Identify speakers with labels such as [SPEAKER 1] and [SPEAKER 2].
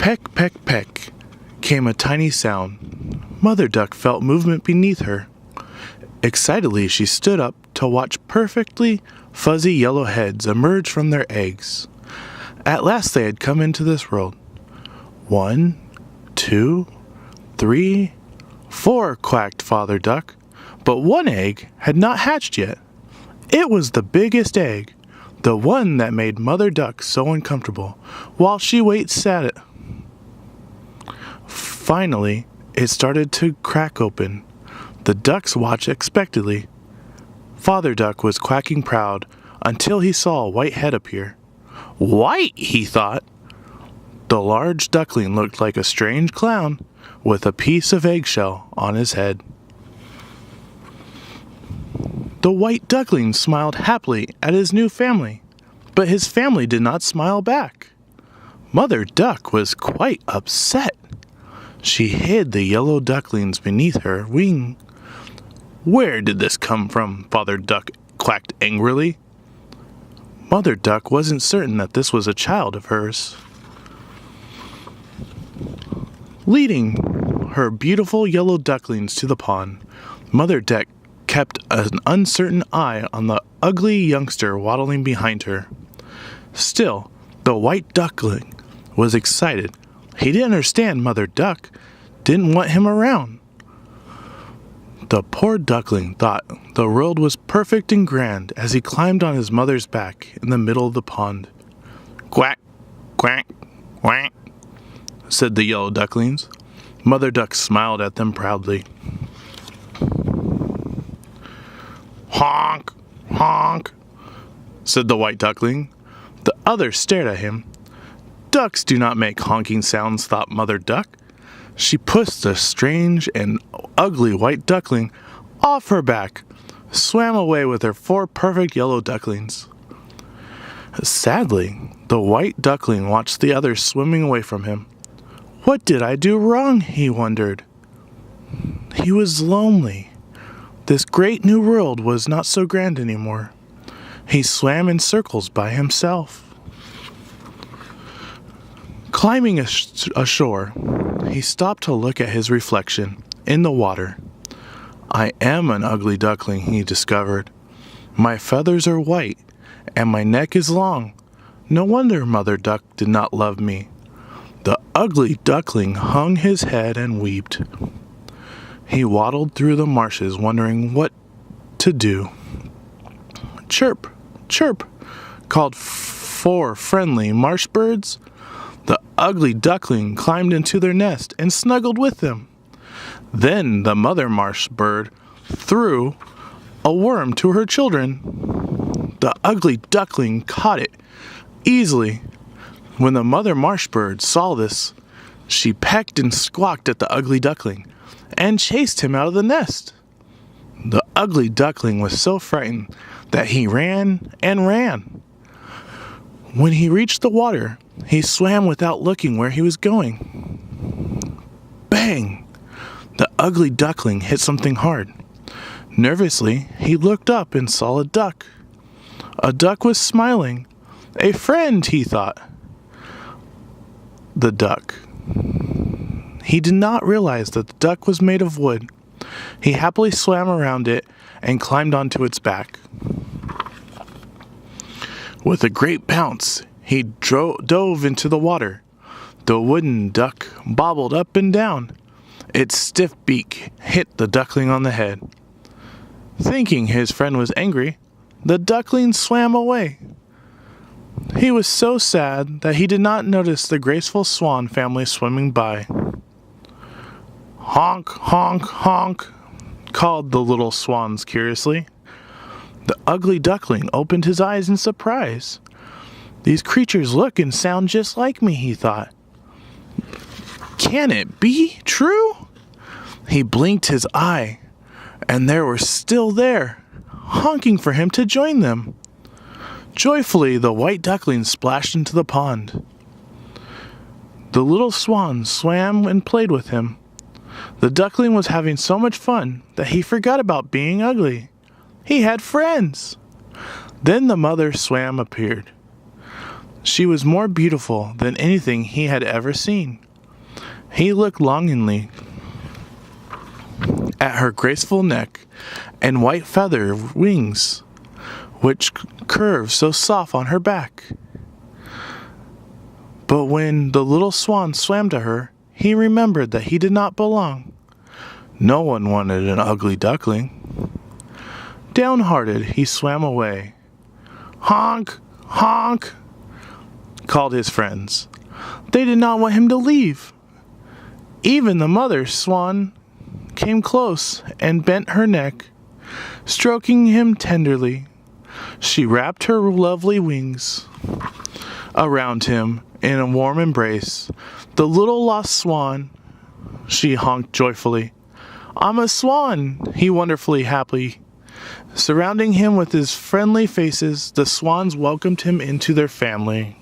[SPEAKER 1] Peck, peck, peck came a tiny sound. Mother Duck felt movement beneath her. Excitedly, she stood up to watch perfectly fuzzy yellow heads emerge from their eggs. At last they had come into this world. 1, 2, 3, 4, quacked Father Duck, but one egg had not hatched yet. It was the biggest egg, the one that made Mother Duck so uncomfortable, while she sat it. Finally, it started to crack open. The ducks watched expectantly. Father Duck was quacking proud until he saw a white head appear. White, he thought. The large duckling looked like a strange clown with a piece of eggshell on his head. The white duckling smiled happily at his new family, but his family did not smile back. Mother Duck was quite upset. She hid the yellow ducklings beneath her wing. Where did this come from? Father Duck quacked angrily. Mother Duck wasn't certain that this was a child of hers. Leading her beautiful yellow ducklings to the pond, Mother Duck kept an uncertain eye on the ugly youngster waddling behind her. Still, the white duckling was excited. He didn't understand Mother Duck didn't want him around. The poor duckling thought the world was perfect and grand as he climbed on his mother's back in the middle of the pond. Quack, quack, quack, said the yellow ducklings. Mother Duck smiled at them proudly. Honk, honk, said the white duckling. The others stared at him. Ducks do not make honking sounds, thought Mother Duck. She pushed the strange and ugly white duckling off her back, swam away with her 4 perfect yellow ducklings. Sadly, the white duckling watched the others swimming away from him. What did I do wrong? He wondered. He was lonely. This great new world was not so grand anymore. He swam in circles by himself. Climbing ashore, he stopped to look at his reflection in the water. I am an ugly duckling, he discovered. My feathers are white, and my neck is long. No wonder Mother Duck did not love me. The ugly duckling hung his head and wept. He waddled through the marshes, wondering what to do. Chirp, chirp, called 4 friendly marsh birds. The ugly duckling climbed into their nest and snuggled with them. Then the mother marsh bird threw a worm to her children. The ugly duckling caught it easily. When the mother marsh bird saw this, she pecked and squawked at the ugly duckling and chased him out of the nest. The ugly duckling was so frightened that he ran and ran. When he reached the water, he swam without looking where he was going. Bang! The ugly duckling hit something hard. Nervously, he looked up and saw a duck. A duck was smiling. A friend, he thought. The duck. He did not realize that the duck was made of wood. He happily swam around it and climbed onto its back. With a great bounce, he dove into the water. The wooden duck bobbled up and down. Its stiff beak hit the duckling on the head. Thinking his friend was angry, the duckling swam away. He was so sad that he did not notice the graceful swan family swimming by. Honk, honk, honk, called the little swans curiously. The ugly duckling opened his eyes in surprise. These creatures look and sound just like me, he thought. Can it be true? He blinked his eye, and they were still there, honking for him to join them. Joyfully, the white duckling splashed into the pond. The little swans swam and played with him. The duckling was having so much fun that he forgot about being ugly. He had friends. Then the mother swam appeared. She was more beautiful than anything he had ever seen. He looked longingly at her graceful neck and white feather wings, which curved so soft on her back. But when the little swan swam to her, he remembered that he did not belong. No one wanted an ugly duckling. Downhearted, he swam away. Honk! Honk! Called his friends. They did not want him to leave. Even the mother swan came close and bent her neck, stroking him tenderly. She wrapped her lovely wings around him in a warm embrace. The little lost swan, she honked joyfully. I'm a swan, he wonderfully happy. Surrounding him with his friendly faces, the swans welcomed him into their family.